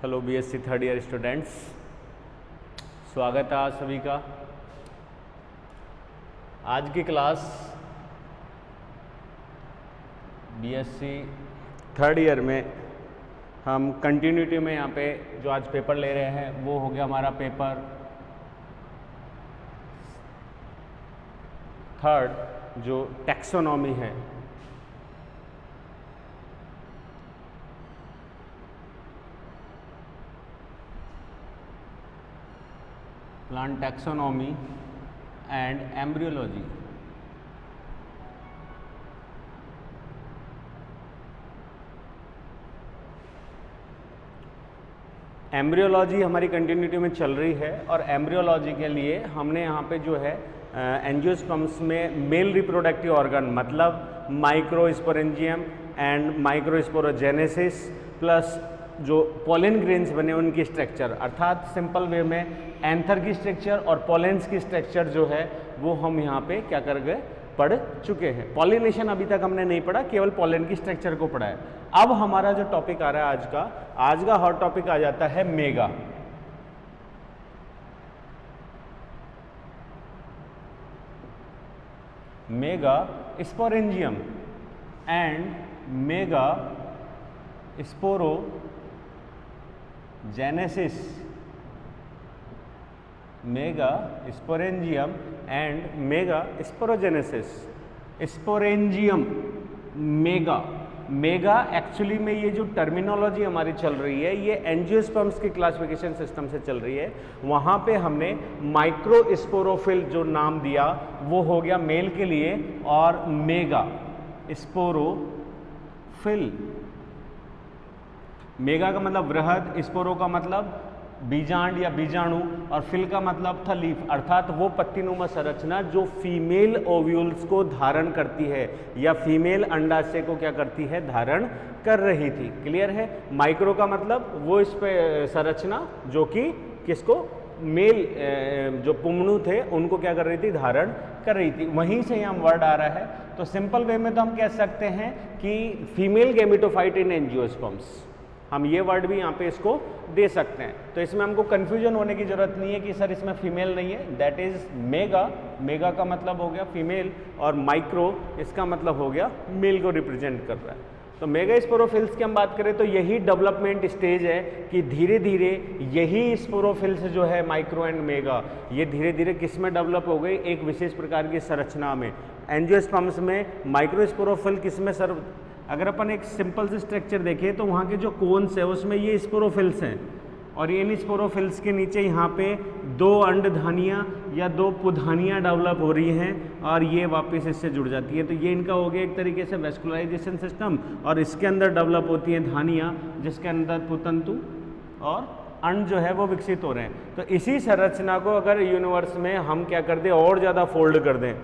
Hello BSc third year students, स्वागत है आप सभी का। आज की क्लास बीएससी थर्ड ईयर में हम कंटिन्यूटी में यहाँ पे जो आज पेपर ले रहे हैं वो हो गया हमारा पेपर थर्ड, जो टैक्सोनॉमी है। Plant taxonomy and embryology. Embryology हमारी कंटिन्यूटी में चल रही है और एम्ब्रियोलॉजी के लिए हमने यहाँ पे जो है एंजियोस्पर्म्स में मेल रिप्रोडक्टिव ऑर्गन मतलब माइक्रोस्पोरेंजियम एंड माइक्रोस्पोरोजेनेसिस प्लस जो पॉलन ग्रेन्स बने उनकी स्ट्रक्चर, अर्थात सिंपल वे में एंथर की स्ट्रक्चर और पॉलेंस की स्ट्रक्चर जो है वो हम यहाँ पे क्या कर गए, पढ़ चुके हैं। पॉलिनेशन अभी तक हमने नहीं पढ़ा, केवल पॉलन की स्ट्रक्चर को पढ़ा है। अब हमारा जो टॉपिक आ रहा है आज का हॉट टॉपिक आ जाता है mega. Mega sporangium and mega sporogenesis. Mega sporangium and mega sporogenesis. Sporangium mega actually में ये जो टर्मिनोलॉजी हमारी चल रही है ये एंजियोस्पर्म्स के क्लासिफिकेशन सिस्टम से चल रही है। वहाँ पे हमने माइक्रोस्पोरोफिल जो नाम दिया वो हो गया मेल के लिए, और मेगा स्पोरोफिल, मेगा का मतलब वृहद, स्पोरो का मतलब बीजांड या बीजाणु, और फिल का मतलब था लीफ, अर्थात वो पत्तीनुमा संरचना जो फीमेल ओव्यूल्स को धारण करती है या फीमेल अंडाशय को क्या करती है, धारण कर रही थी। क्लियर है। माइक्रो का मतलब वो इस पे संरचना जो कि किसको, मेल जो पुंगणु थे उनको क्या कर रही थी, धारण कर रही थी। वहीं से यहाँ वर्ड आ रहा है। तो सिंपल वे में तो हम कह सकते हैं कि फीमेल गैमेटोफाइट इन एंजियोस्पर्म्स, हम ये वर्ड भी यहाँ पे इसको दे सकते हैं। तो इसमें हमको कंफ्यूजन होने की जरूरत नहीं है कि सर इसमें फीमेल नहीं है। दैट इज मेगा का मतलब हो गया फीमेल, और माइक्रो इसका मतलब हो गया मेल को रिप्रेजेंट कर रहा है। तो मेगा स्पोरोफिल्स की हम बात करें तो यही डेवलपमेंट स्टेज है कि धीरे धीरे यही स्पोरोफिल्स जो है माइक्रो एंड मेगा, ये धीरे धीरे किस में डेवलप हो गई, एक विशेष प्रकार की संरचना में। एंजियोस्पर्म्स में माइक्रोस्पोरोफिल किस में सर, अगर अपन एक सिंपल से स्ट्रक्चर देखें तो वहाँ के जो कोन्स है उसमें ये स्पोरोफिल्स हैं, और इन स्पोरोफिल्स के नीचे यहाँ पे दो अंडधानियाँ या दो पुधानियाँ डेवलप हो रही हैं और ये वापस इससे जुड़ जाती है। तो ये इनका हो गया एक तरीके से वेस्कुलराइजेशन सिस्टम, और इसके अंदर डेवलप होती हैं धानियाँ जिसके अंदर पुतंतु और अंड जो है वो विकसित हो रहे हैं। तो इसी संरचना को अगर यूनिवर्स में हम क्या कर दें, और ज़्यादा फोल्ड कर दें,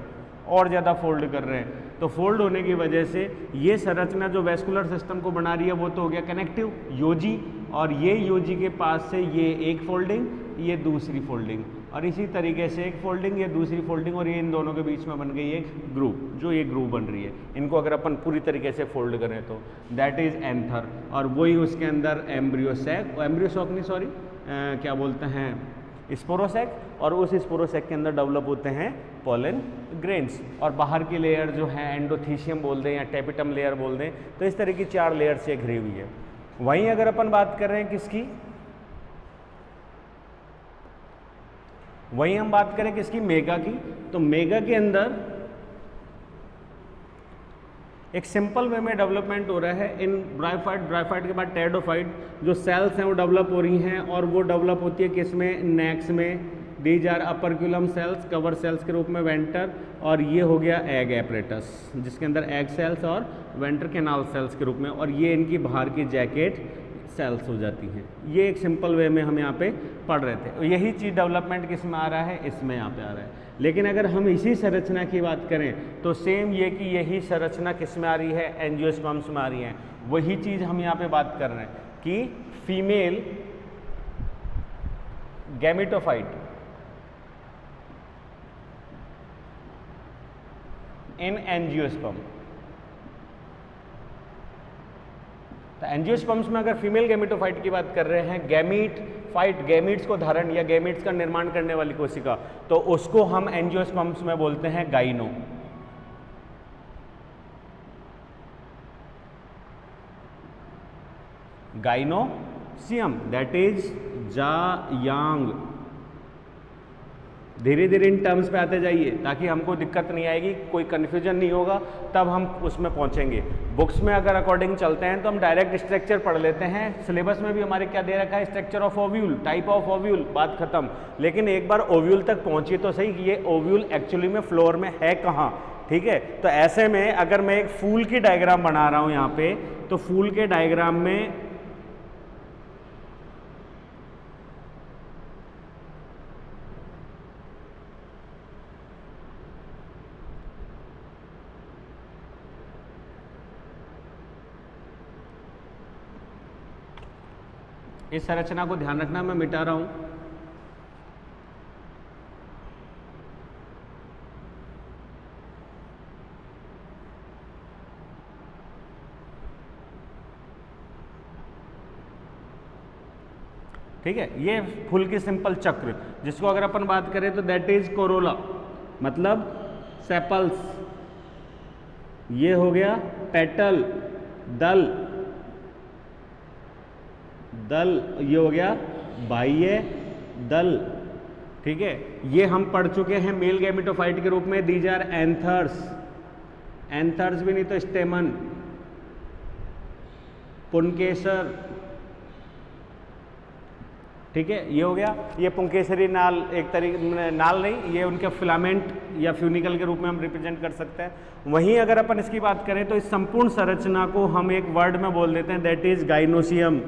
और ज़्यादा फोल्ड कर रहे हैं, तो फोल्ड होने की वजह से ये संरचना जो वेस्कुलर सिस्टम को बना रही है वो तो हो गया कनेक्टिव योजी, और ये योजी के पास से ये एक फोल्डिंग, ये दूसरी फोल्डिंग, और इसी तरीके से एक फोल्डिंग, ये दूसरी फोल्डिंग, और ये इन दोनों के बीच में बन गई एक ग्रुप, जो ये ग्रुप बन रही है। इनको अगर अपन पूरी तरीके से फोल्ड करें तो दैट इज एंथर, और वही उसके अंदर क्या बोलते हैं, स्पोरोसैक, और उस स्पोरोसैक के अंदर डेवलप होते हैं पॉलन ग्रेन्स, और बाहर की लेयर जो है एंडोथीशियम बोल दें या टेपिटम लेयर बोल दें। तो इस तरह की 4 लेयर से घिरी हुई है। वहीं अगर अपन बात कर रहे हैं किसकी, वहीं हम बात करें किसकी, मेगा की, तो मेगा के अंदर एक सिंपल वे में डेवलपमेंट हो रहा है इन ब्रायोफाइट के बाद टेरिडोफाइट, जो सेल्स हैं वो डेवलप हो रही हैं, और वो डेवलप होती है किसमें, नेक्स में। These are operculum cells, cover cells के रूप में वेंटर, और ये हो गया एग एपरेटस जिसके अंदर एग सेल्स और वेंटर कैनाल सेल्स के रूप में, और ये इनकी बाहर की जैकेट सेल्स हो जाती हैं। ये एक सिंपल वे में हम यहाँ पे पढ़ रहे थे। यही चीज़ डेवलपमेंट किस में आ रहा है, इसमें यहाँ पे आ रहा है। लेकिन अगर हम इसी संरचना की बात करें तो सेम ये कि यही संरचना किस में आ रही है, एंजियोस्पर्म्स में आ रही है। वही चीज़ हम यहाँ पे बात कर रहे हैं कि फीमेल गैमेटोफाइट इन एंजियोस्पर्म, तो एंजियोस्पर्म्स में अगर फीमेल गैमेटोफाइट की बात कर रहे हैं, गैमीट फाइट, गैमीट्स को धारण या गैमीट्स का निर्माण करने वाली कोशिका, तो उसको हम एंजियोस्पर्म्स में बोलते हैं गाइनो। गाइनोसियम, दैट इज जायांग। धीरे धीरे इन टर्म्स पे आते जाइए ताकि हमको दिक्कत नहीं आएगी, कोई कन्फ्यूजन नहीं होगा, तब हम उसमें पहुंचेंगे। बुक्स में अगर अकॉर्डिंग चलते हैं तो हम डायरेक्ट स्ट्रक्चर पढ़ लेते हैं। सिलेबस में भी हमारे क्या दे रखा है, structure of ovule, type of ovule, बात खत्म। लेकिन एक बार ओव्यूल तक पहुंची तो सही कि ये ओव्यूल एक्चुअली में फ्लोर में है कहाँ, ठीक है। तो ऐसे में अगर मैं एक फूल की डायग्राम बना रहा हूं यहाँ पे, तो फूल के डायग्राम में इस संरचना को ध्यान रखना, मैं मिटा रहा हूं। ठीक है, ये फूल की सिंपल चक्र, जिसको अगर अपन बात करें तो दैट इज कोरोला, मतलब सेपल्स। ये हो गया पेटल, दल, दल, ये हो गया बाह्य दल। ठीक है, ये हम पढ़ चुके हैं मेल गैमेटोफाइट के रूप में, दीज आर एंथर्स। एंथर्स भी नहीं तो स्टेमन, पुंकेसर। ठीक है, ये हो गया, ये पुंकेसरी नाल, एक तरीके नाल नहीं, ये उनके फिलामेंट या फ्यूनिकल के रूप में हम रिप्रेजेंट कर सकते हैं। वहीं अगर अपन इसकी बात करें तो इस संपूर्ण संरचना को हम एक वर्ड में बोल देते हैं, दैट इज गाइनोसियम,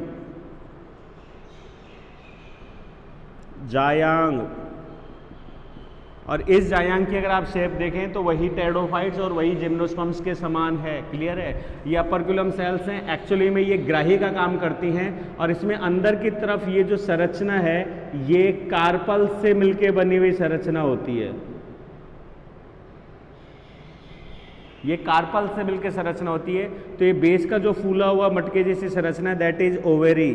जायांग। और इस जायांग की अगर आप शेप देखें तो वही टेरोफाइट्स और वही जिम्नोस्पर्म्स के समान है। क्लियर है, ये अपर्कुलम सेल्स हैं, एक्चुअली में ये ग्राही का काम करती हैं। और इसमें अंदर की तरफ ये जो संरचना है, ये कार्पल से मिलके बनी हुई संरचना होती है। ये कार्पल से मिलकर संरचना होती है। तो ये बेस का जो फूला हुआ मटके जैसी संरचना है, दैट इज ओवेरी,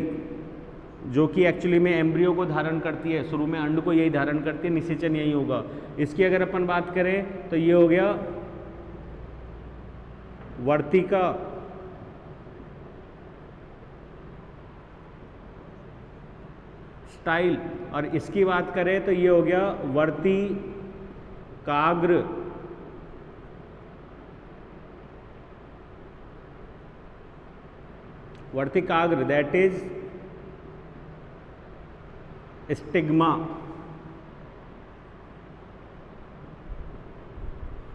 जो कि एक्चुअली में एम्ब्रियो को धारण करती है। शुरू में अंड को यही धारण करती है, निषेचन यही होगा। इसकी अगर अपन बात करें तो ये हो गया वर्तिका, स्टाइल। और इसकी बात करें तो ये हो गया वर्तिकाग्र। वर्तिकाग्र, दैट इज स्टिग्मा।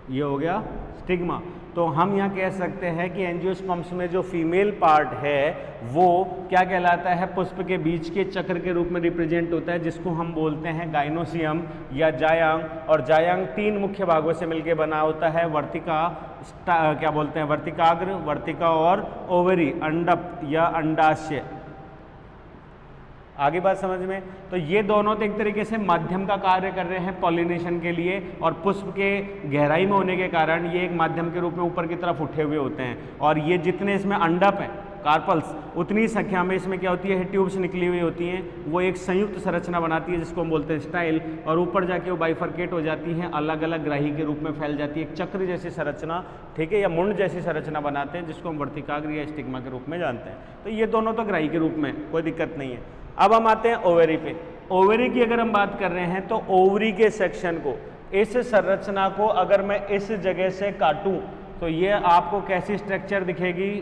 ये हो गया स्टिग्मा। तो हम यहाँ कह सकते हैं कि एंजियोस्पर्म्स में जो फीमेल पार्ट है वो क्या कहलाता है, पुष्प के बीच के चक्र के रूप में रिप्रेजेंट होता है, जिसको हम बोलते हैं गाइनोसियम या जायांग। और जायांग 3 मुख्य भागों से मिलकर बना होता है, वर्तिका, क्या बोलते हैं, वर्तिकाग्र, वर्तिका और ओवरी, अंडप या अंडाशय। आगे बात समझ में? तो ये दोनों तो एक तरीके से माध्यम का कार्य कर रहे हैं पॉलिनेशन के लिए, और पुष्प के गहराई में होने के कारण ये एक माध्यम के रूप में ऊपर की तरफ उठे हुए होते हैं। और ये जितने इसमें अंडप हैं, कार्पल्स, उतनी संख्या में इसमें क्या होती है, ट्यूब्स निकली हुई होती हैं। वो एक संयुक्त संरचना बनाती है जिसको हम बोलते हैं स्टाइल, और ऊपर जाके वो बाइफरकेट हो जाती हैं, अलग अलग ग्राही के रूप में फैल जाती है, एक चक्र जैसी संरचना, ठीक है, या मुंड जैसी संरचना बनाते हैं, जिसको हम वर्तिकाग्र या स्टिग्मा के रूप में जानते हैं। तो ये दोनों तो ग्राही के रूप में, कोई दिक्कत नहीं है। अब हम आते हैं ओवेरी पे। ओवेरी की अगर हम बात कर रहे हैं तो ओवरी के सेक्शन को, इस संरचना को अगर मैं इस जगह से काटूं तो ये आपको कैसी स्ट्रक्चर दिखेगी,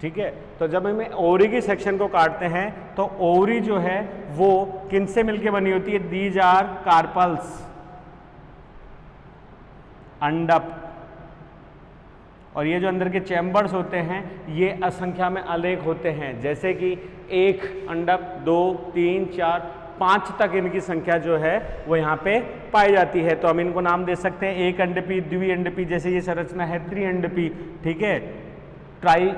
ठीक है। तो जब हमें ओवरी की सेक्शन को काटते हैं तो ओवरी जो है वो किनसे मिलके बनी होती है? दीज आर कार्पल्स, अंडप। और ये जो अंदर के चैम्बर्स होते हैं ये असंख्या में अलेख होते हैं, जैसे कि 1 अंडप, 2, 3, 4, 5 तक इनकी संख्या जो है वो यहाँ पे पाई जाती है। तो हम इनको नाम दे सकते हैं एक अंडपी, द्विअंडपी, जैसे ये संरचना है त्रिअंडपी, ठीक है, ट्राई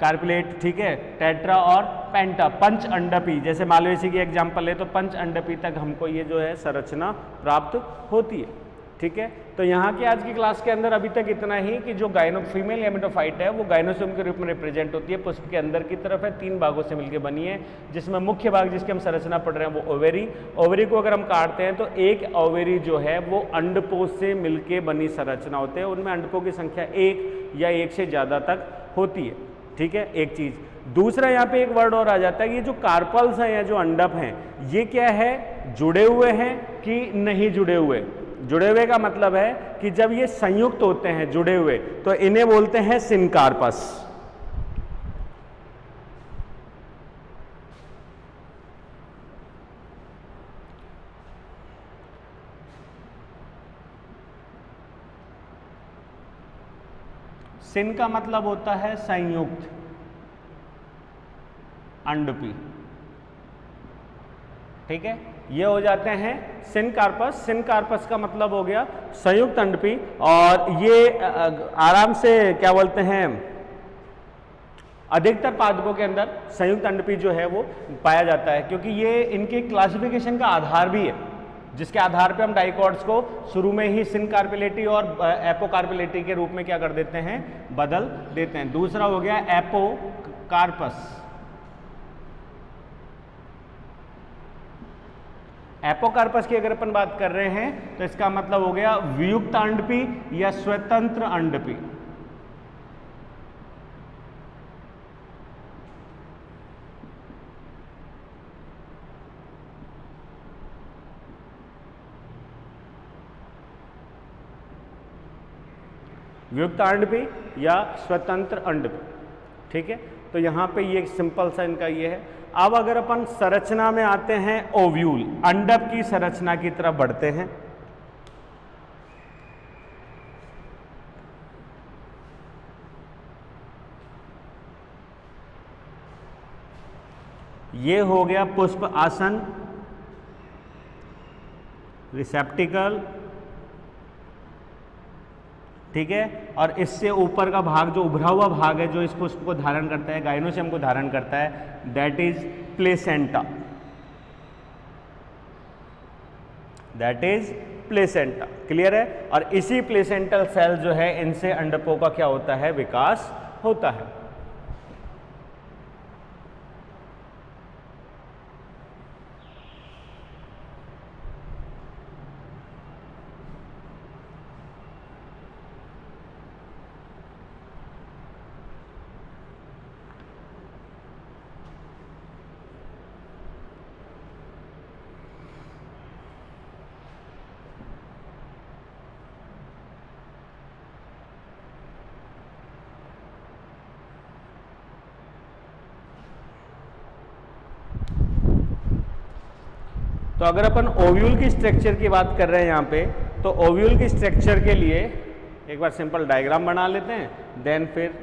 कार्पिलेट, ठीक है, टेट्रा और पेंटा, पंच अंडपी। जैसे मालवेसी की एग्जांपल है तो पंच अंडपी तक हमको ये जो है संरचना प्राप्त होती है, ठीक है। तो यहाँ की आज की क्लास के अंदर अभी तक इतना ही कि जो फीमेल गैमेटोफाइट है वो गायनोसोम के रूप में रिप्रेजेंट होती है, पुष्प के अंदर की तरफ है, 3 भागों से मिलकर बनी है, जिसमें मुख्य भाग जिसकी हम संरचना पढ़ रहे हैं वो ओवेरी। ओवेरी को अगर हम काटते हैं तो एक ओवेरी जो है वो अंडकों से मिलके बनी संरचना होते हैं, उनमें अंडकों की संख्या 1 या 1 से ज़्यादा तक होती है, ठीक है, एक चीज़। दूसरा यहाँ पे एक वर्ड और आ जाता है कि ये जो कार्पल्स हैं या जो अंडप हैं ये क्या है? जुड़े हुए हैं कि नहीं जुड़े हुए? जुड़े हुए का मतलब है कि जब ये संयुक्त होते हैं जुड़े हुए तो इन्हें बोलते हैं सिनकार्पस। सिन का मतलब होता है संयुक्त, अंडपी, ठीक है, ये हो जाते हैं सिनकार्पस। सिनकार्पस का मतलब हो गया संयुक्त अंडपी, और ये आराम से क्या बोलते हैं, अधिकतर पादपों के अंदर संयुक्त अंडपी जो है वो पाया जाता है, क्योंकि ये इनके क्लासिफिकेशन का आधार भी है, जिसके आधार पे हम डाइकॉट्स को शुरू में ही सिनकार्पिलेटी और एपोकार्पिलेटी के रूप में क्या कर देते हैं? बदल देते हैं। दूसरा हो गया एपोकार्पस। एपोकार्पस की अगर अपन बात कर रहे हैं तो इसका मतलब हो गया वियुक्त अंडपी या स्वतंत्र अंडपी। वियुक्त अंडपी या स्वतंत्र अंडपी, ठीक है। तो यहाँ पे ये सिंपल सा इनका ये है। अब अगर अपन संरचना में आते हैं ओव्यूल, अंडप की संरचना की तरफ बढ़ते हैं। ये हो गया पुष्प आसन, रिसेप्टिकल, ठीक है, और इससे ऊपर का भाग जो उभरा हुआ भाग है जो इस पुष्प को धारण करता है, गाइनोसियम को धारण करता है, that is placenta, that is placenta. Clear है? और इसी प्लेसेंटल सेल जो है इनसे अंडकों का क्या होता है? विकास होता है। तो अगर अपन ओव्यूल की स्ट्रक्चर की बात कर रहे हैं यहाँ पे, तो ओव्यूल की स्ट्रक्चर के लिए एक बार सिंपल डायग्राम बना लेते हैं, देन फिर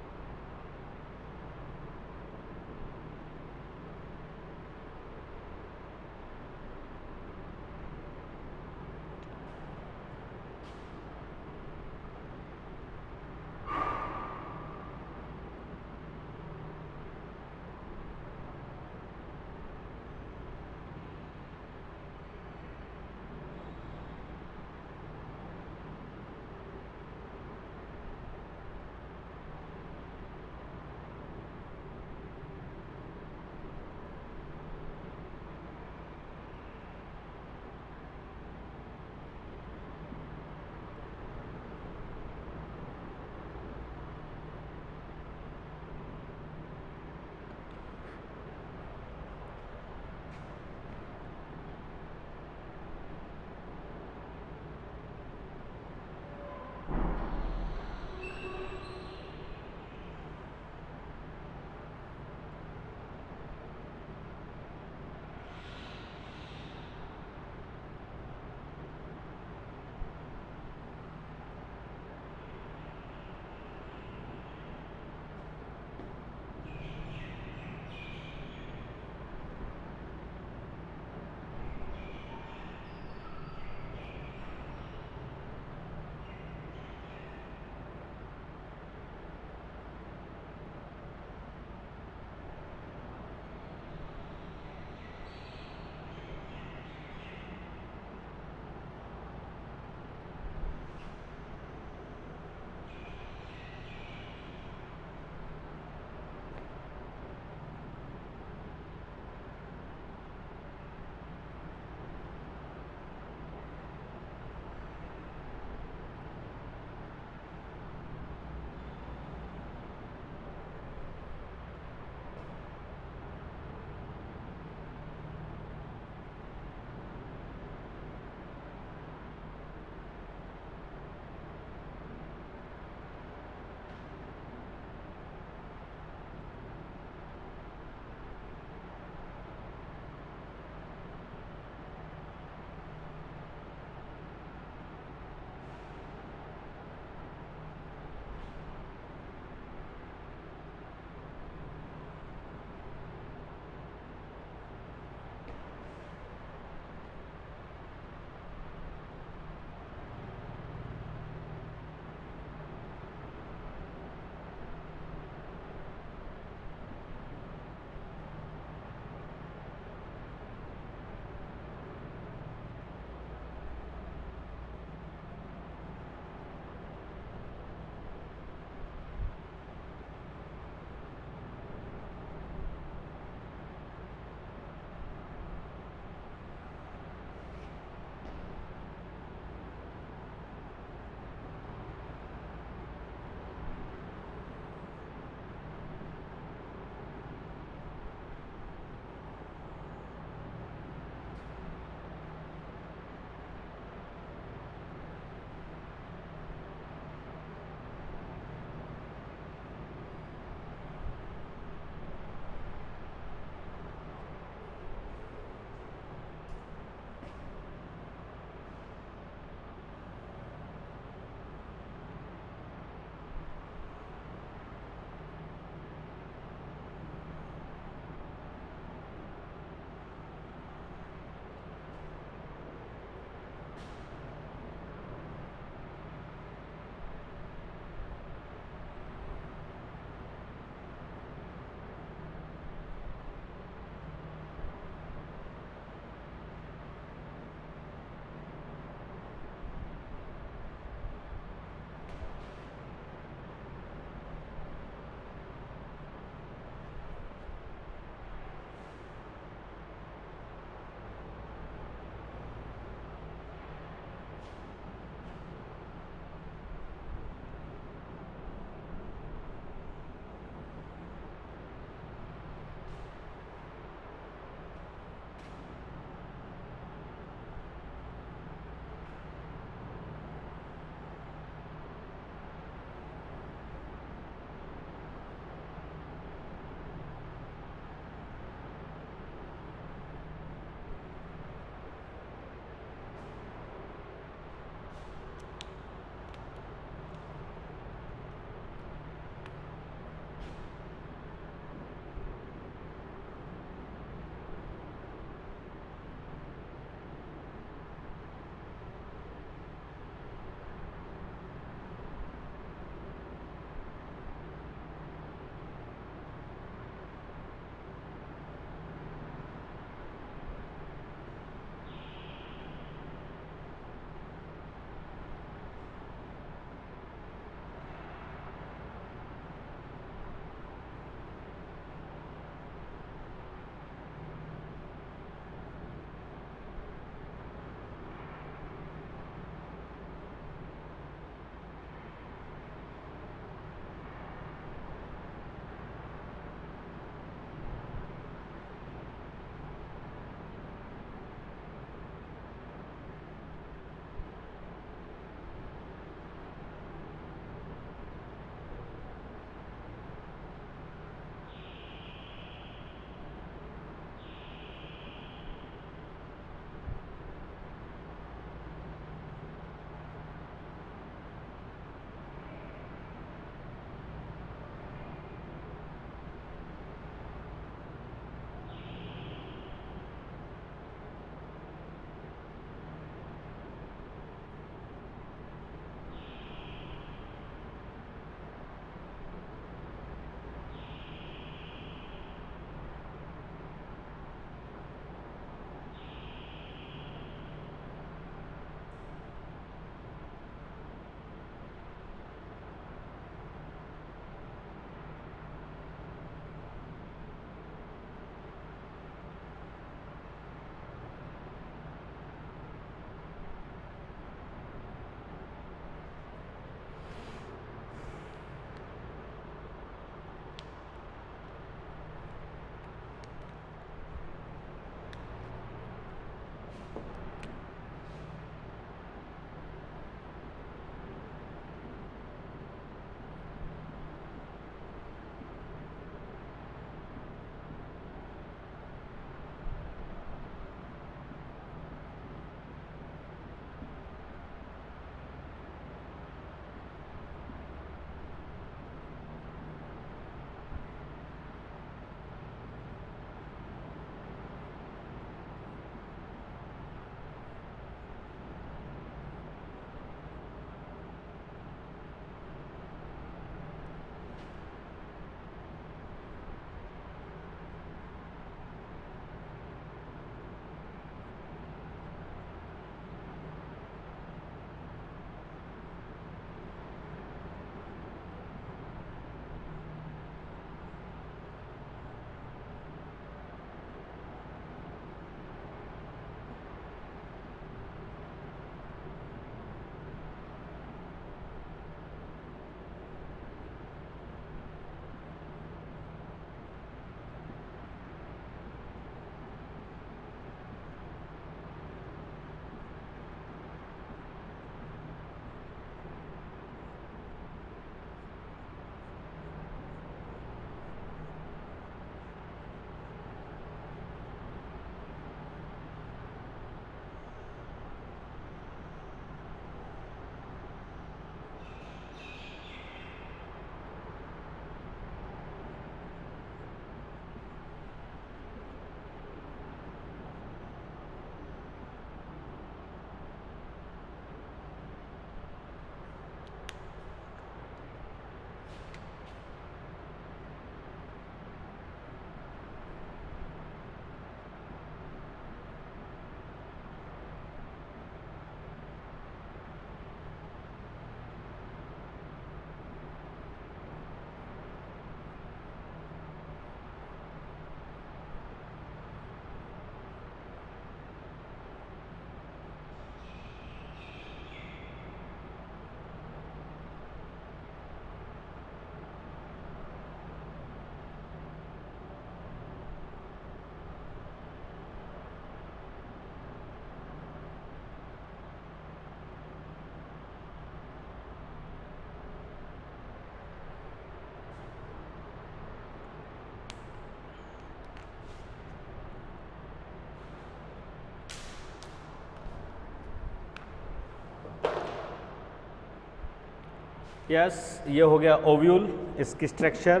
यस, ये हो गया ओव्यूल, इसकी स्ट्रक्चर।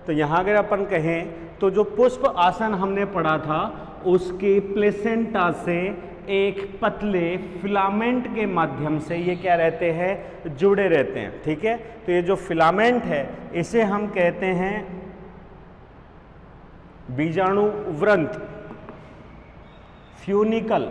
तो यहाँ अगर अपन कहें तो जो पुष्प आसन हमने पढ़ा था उसके प्लेसेंटा से एक पतले फिलामेंट के माध्यम से ये क्या रहते हैं, जुड़े रहते हैं। ठीक है, तो ये जो फिलामेंट है इसे हम कहते हैं बीजाणु व्रंत, फ्यूनिकल।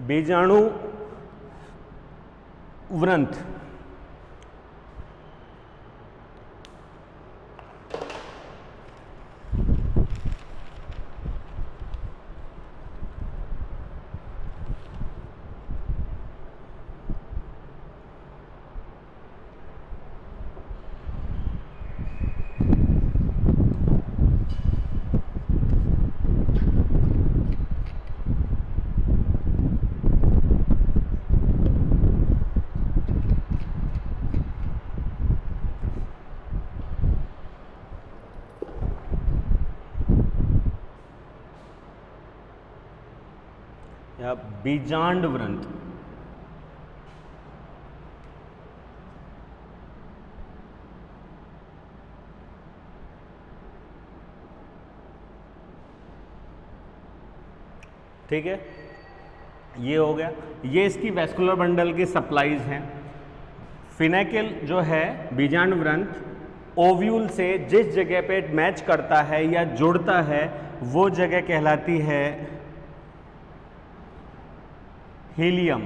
बीजाणु व्रंत। या बीजांड व्रंत। ठीक है, ये हो गया। ये इसकी वैस्कुलर बंडल की सप्लाईज हैं। फिनेकिल जो है बीजांड व्रंत ओव्यूल से जिस जगह पे मैच करता है या जुड़ता है वो जगह कहलाती है हीलियम।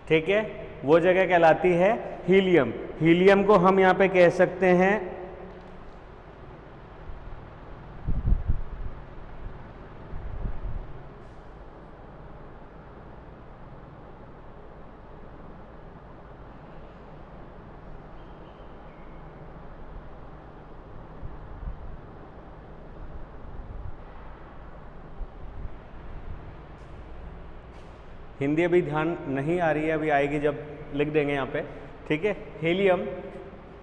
ठीक है, वो जगह कहलाती है हीलियम। हीलियम को हम यहां पे कह सकते हैं हिंदी अभी ध्यान नहीं आ रही है, अभी आएगी जब लिख देंगे यहाँ पे। ठीक है, हीलियम।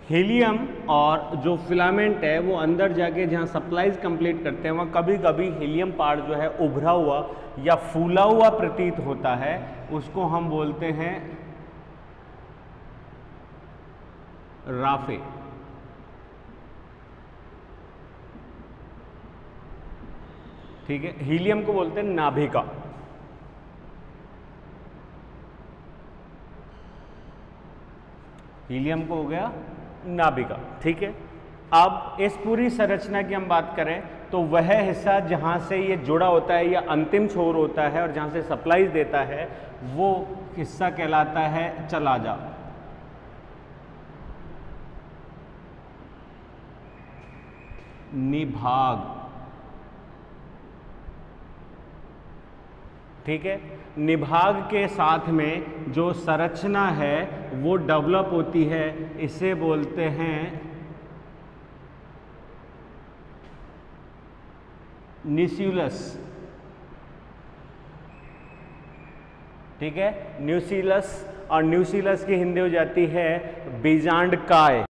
हीलियम और जो फिलामेंट है वो अंदर जाके जहाँ सप्लाईज कंप्लीट करते हैं वहाँ कभी कभी हीलियम पार्ट जो है उभरा हुआ या फूला हुआ प्रतीत होता है, उसको हम बोलते हैं राफे। ठीक है, हीलियम को बोलते हैं नाभिका। हीलियम को हो गया नाभिका। ठीक है, अब इस पूरी संरचना की हम बात करें तो वह हिस्सा जहां से ये जुड़ा होता है या अंतिम छोर होता है और जहां से सप्लाईज देता है वो हिस्सा कहलाता है चलाजा। निभाग। ठीक है, निभाग के साथ में जो संरचना है वो डेवलप होती है, इसे बोलते हैं न्यूसिलस। ठीक है, न्यूसिलस, और न्यूसिलस की हिंदी हो जाती है बीजांड काय।